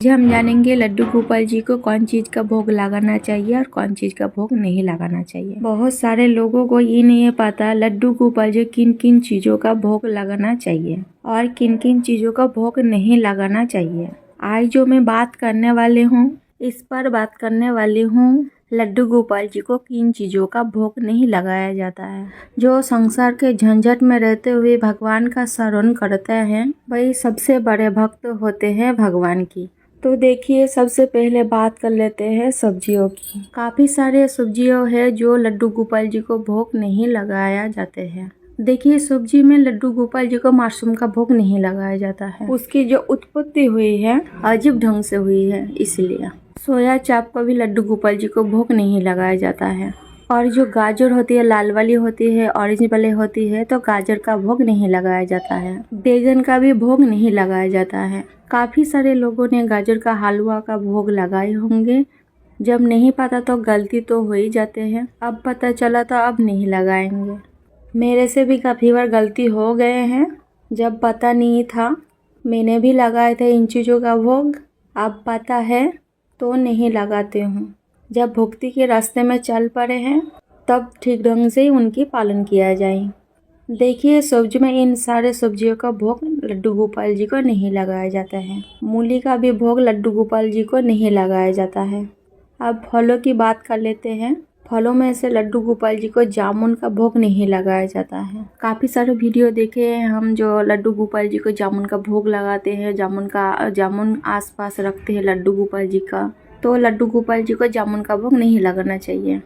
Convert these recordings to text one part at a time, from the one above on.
आज हम जानेंगे लड्डू गोपाल जी को कौन चीज़ का भोग लगाना चाहिए और कौन चीज़ का भोग नहीं लगाना चाहिए। बहुत सारे लोगों को ये नहीं पता लड्डू गोपाल जी किन किन चीज़ों का भोग लगाना चाहिए और किन किन चीज़ों का भोग नहीं लगाना चाहिए। आज जो मैं बात करने वाले हूँ इस पर बात करने वाली हूँ लड्डू गोपाल जी को किन चीज़ों का भोग नहीं लगाया जाता है। जो संसार के झंझट में रहते हुए भगवान का शरण करते हैं वही सबसे बड़े भक्त होते हैं भगवान की। तो देखिए, सबसे पहले बात कर लेते हैं सब्जियों की। काफ़ी सारे सब्जियों है जो लड्डू गोपाल जी को भोग नहीं लगाया जाते हैं। देखिए, सब्जी में लड्डू गोपाल जी को मासूम का भोग नहीं लगाया जाता है। उसकी जो उत्पत्ति हुई है अजीब ढंग से हुई है, इसलिए सोया चाप को भी लड्डू गोपाल जी को भोग नहीं लगाया जाता है। और जो गाजर होती है लाल वाली होती है, ऑरेंज वाली होती है, तो गाजर का भोग नहीं लगाया जाता है। बैगन का भी भोग नहीं लगाया जाता है। काफ़ी सारे लोगों ने गाजर का हलवा का भोग लगाए होंगे। जब नहीं पता तो गलती तो हो ही जाते हैं। अब पता चला तो अब नहीं लगाएंगे। मेरे से भी काफ़ी बार गलती हो गए हैं। जब पता नहीं था मैंने भी लगाए थे इन चीज़ों का भोग। अब पता है तो नहीं लगाते हूँ। जब भक्ति के रास्ते में चल पड़े हैं तब ठीक ढंग से उनकी पालन किया जाए। देखिए, सब्जी में इन सारे सब्जियों का भोग लड्डू गोपाल जी को नहीं लगाया जाता है। मूली का भी भोग लड्डू गोपाल जी को नहीं लगाया जाता है। अब फलों की बात कर लेते हैं। फलों में से लड्डू गोपाल जी को जामुन का भोग नहीं लगाया जाता है। काफ़ी सारे वीडियो देखे हैं हम जो लड्डू गोपाल जी को जामुन का भोग लगाते हैं, जामुन आसपास रखते हैं लड्डू गोपाल जी का। तो लड्डू गोपाल जी को जामुन का भोग नहीं लगाना चाहिए।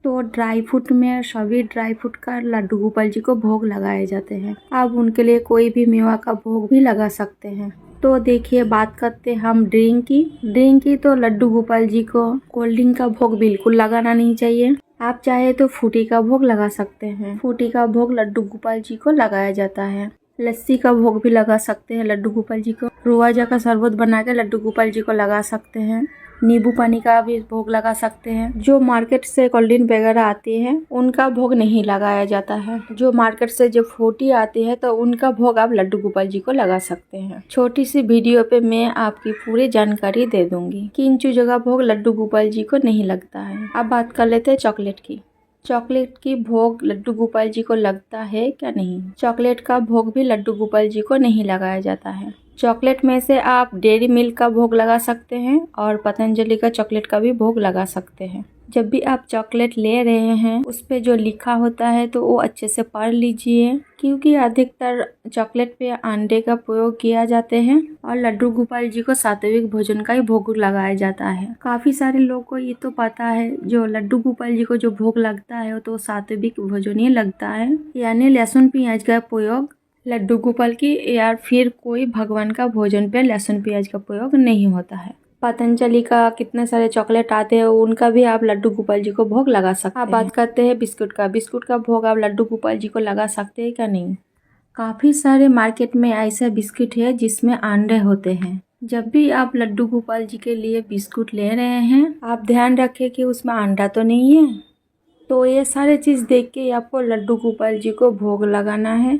तो ड्राई फ्रूट में सभी ड्राई फ्रूट का लड्डू गोपाल जी को भोग लगाए जाते हैं। अब उनके लिए कोई भी मेवा का भोग भी लगा सकते हैं। तो देखिए, बात करते हम ड्रिंक की। तो लड्डू गोपाल जी को कोल्ड ड्रिंक का भोग बिल्कुल लगाना नहीं चाहिए। आप चाहे तो फ्रूटी का भोग लगा सकते हैं। फ्रूटी का भोग लड्डू गोपाल जी को लगाया जाता है। लस्सी का भोग भी लगा सकते हैं लड्डू गोपाल जी को। रूआजा का शरबत बना के लड्डू गोपाल जी को लगा सकते हैं। नींबू पानी का भी भोग लगा सकते हैं। जो मार्केट से कोल्ड ड्रिंक वगैरह आती है उनका भोग नहीं लगाया जाता है। जो मार्केट से जो फ्रूटी आती है तो उनका भोग आप लड्डू गोपाल जी को लगा सकते हैं। छोटी सी वीडियो पे मैं आपकी पूरी जानकारी दे दूंगी कि इन चीजों का भोग लड्डू गोपाल जी को नहीं लगता है। अब बात कर लेते हैं चॉकलेट की। चॉकलेट की भोग लड्डू गोपाल जी को लगता है क्या नहीं? चॉकलेट का भोग भी लड्डू गोपाल जी को नहीं लगाया जाता है। चॉकलेट में से आप डेयरी मिल्क का भोग लगा सकते हैं और पतंजलि का चॉकलेट का भी भोग लगा सकते हैं। जब भी आप चॉकलेट ले रहे हैं उस पे जो लिखा होता है तो वो अच्छे से पढ़ लीजिए, क्योंकि अधिकतर चॉकलेट पे अंडे का प्रयोग किया जाते हैं और लड्डू गोपाल जी को सात्विक भोजन का ही भोग लगाया जाता है। काफी सारे लोगों को ये तो पता है जो लड्डू गोपाल जी को जो भोग लगता है तो सात्विक भोजन ही लगता है, यानी लहसुन प्याज का प्रयोग लड्डू गोपाल की या फिर कोई भगवान का भोजन पे लहसुन प्याज का प्रयोग नहीं होता है। पतंजलि का कितने सारे चॉकलेट आते हैं उनका भी आप लड्डू गोपाल जी को भोग लगा सकते हैं। आप बात करते हैं बिस्कुट का भोग आप लड्डू गोपाल जी को लगा सकते हैं क्या नहीं? काफ़ी सारे मार्केट में ऐसे बिस्किट है जिसमें अंडे होते हैं। जब भी आप लड्डू गोपाल जी के लिए बिस्कुट ले रहे हैं आप ध्यान रखें कि उसमें अंडा तो नहीं है। तो ये सारे चीज़ देख के आपको लड्डू गोपाल जी को भोग लगाना है।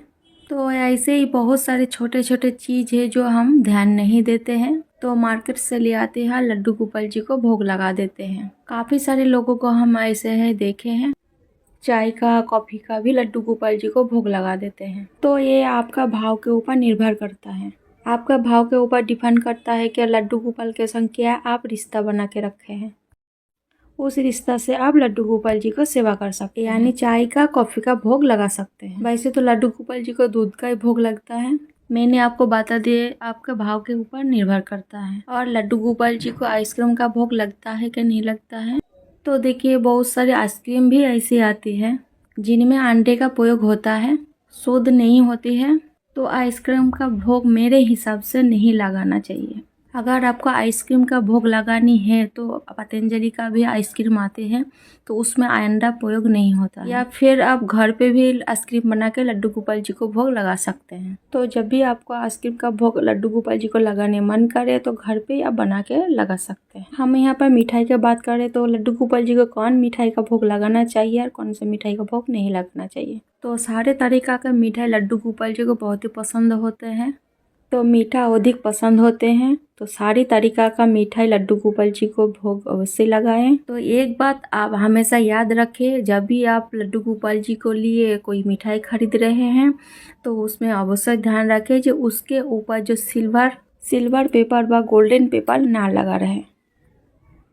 तो ऐसे ही बहुत सारे छोटे छोटे चीज़ है जो हम ध्यान नहीं देते हैं, तो मार्केट से ले आते हैं लड्डू गोपाल जी को भोग लगा देते हैं। काफ़ी सारे लोगों को हम ऐसे है देखे हैं, चाय का कॉफ़ी का भी लड्डू गोपाल जी को भोग लगा देते हैं। तो ये आपका भाव के ऊपर निर्भर करता है। आपका भाव के ऊपर डिपेंड करता है कि लड्डू गोपाल के संग क्या आप रिश्ता बना के रखे हैं। उस रिश्ता से आप लड्डू गोपाल जी को सेवा कर सकते हैं, यानी चाय का कॉफ़ी का भोग लगा सकते हैं। वैसे तो लड्डू गोपाल जी को दूध का ही भोग लगता है। मैंने आपको बता दिए, आपके भाव के ऊपर निर्भर करता है। और लड्डू गोपाल जी को आइसक्रीम का भोग लगता है कि नहीं लगता है? तो देखिए, बहुत सारी आइसक्रीम भी ऐसी आती है जिनमें अंडे का प्रयोग होता है, शुद्ध नहीं होती है। तो आइसक्रीम का भोग मेरे हिसाब से नहीं लगाना चाहिए। अगर आपको आइसक्रीम का भोग लगानी है तो पतंजलि का भी आइसक्रीम आते हैं तो उसमें अंडा प्रयोग नहीं होता है। या फिर आप घर पे भी आइसक्रीम बना के लड्डू गोपाल जी को भोग लगा सकते हैं। तो जब भी आपको आइसक्रीम का भोग लड्डू गोपाल जी को लगाने मन करे तो घर पे आप बना के लगा सकते हैं। हम यहाँ पर मिठाई की बात करें तो लड्डू गोपाल जी को कौन मिठाई का भोग लगाना चाहिए और कौन सा मिठाई का भोग नहीं लगाना चाहिए। तो सारे तरीका का मिठाई लड्डू गोपाल जी को बहुत ही पसंद होते हैं। तो मीठा अधिक पसंद होते हैं तो सारी तरीका का मिठाई लड्डू गोपाल जी को भोग अवश्य लगाएं। तो एक बात आप हमेशा याद रखें, जब भी आप लड्डू गोपाल जी को लिए कोई मिठाई खरीद रहे हैं तो उसमें अवश्य ध्यान रखें जो उसके ऊपर जो सिल्वर पेपर व गोल्डन पेपर ना लगा रहे।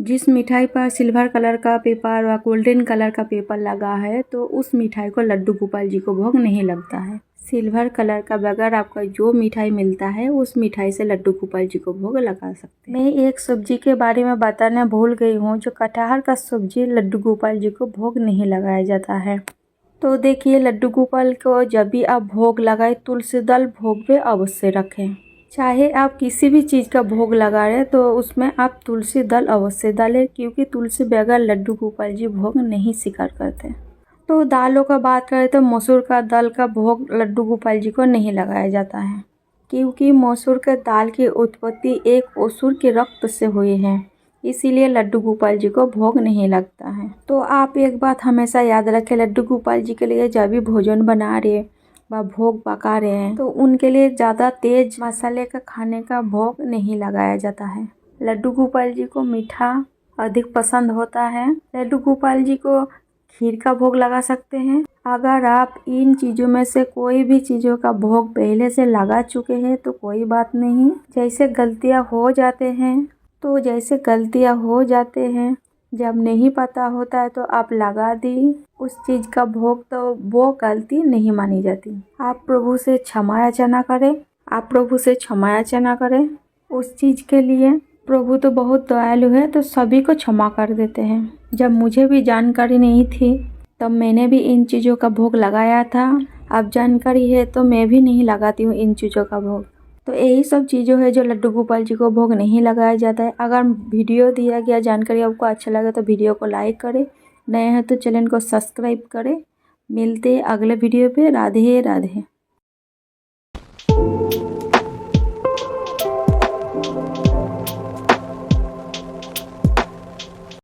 जिस मिठाई पर सिल्वर कलर का पेपर व गोल्डन कलर का पेपर लगा है तो उस मिठाई को लड्डू गोपाल जी को भोग नहीं लगता है। सिल्वर कलर का बगैर आपका जो मिठाई मिलता है उस मिठाई से लड्डू गोपाल जी को भोग लगा सकते हैं। मैं एक सब्जी के बारे में बताना भूल गई हूँ, जो कटहल का सब्जी लड्डू गोपाल जी को भोग नहीं लगाया जाता है। तो देखिए, लड्डू गोपाल को जब भी आप भोग लगाए तुलसी दल भोग पे अवश्य रखें। चाहे आप किसी भी चीज़ का भोग लगा रहे तो उसमें आप तुलसी दल अवश्य डालें, क्योंकि तुलसी बगैर लड्डू गोपाल जी भोग नहीं स्वीकार करते। तो दालों का बात करें तो मसूर का दाल का भोग लड्डू गोपाल जी को नहीं लगाया जाता है, क्योंकि मसूर के दाल की उत्पत्ति एक असुर के रक्त से हुई है, इसीलिए लड्डू गोपाल जी को भोग नहीं लगता है। तो आप एक बात हमेशा याद रखें, लड्डू गोपाल जी के लिए जब भी भोजन बना रहे व भोग पका रहे हैं तो उनके लिए ज़्यादा तेज मसाले का खाने का भोग नहीं लगाया जाता है। लड्डू गोपाल जी को मीठा अधिक पसंद होता है। लड्डू गोपाल जी को खीर का भोग लगा सकते हैं। अगर आप इन चीज़ों में से कोई भी चीज़ों का भोग पहले से लगा चुके हैं तो कोई बात नहीं। जैसे गलतियां हो जाते हैं, जब नहीं पता होता है तो आप लगा दी उस चीज़ का भोग, तो वो गलती नहीं मानी जाती। आप प्रभु से क्षमा याचना करें उस चीज़ के लिए। प्रभु तो बहुत दयालु है तो सभी को क्षमा कर देते हैं। जब मुझे भी जानकारी नहीं थी तब मैंने भी इन चीज़ों का भोग लगाया था। अब जानकारी है तो मैं भी नहीं लगाती हूँ इन चीज़ों का भोग। तो यही सब चीज़ों है जो लड्डू गोपाल जी को भोग नहीं लगाया जाता है। अगर वीडियो दिया गया जानकारी आपको अच्छा लगे तो वीडियो को लाइक करें, नए हैं तो चैनल को सब्सक्राइब करें। मिलते अगले वीडियो पे। राधे राधे।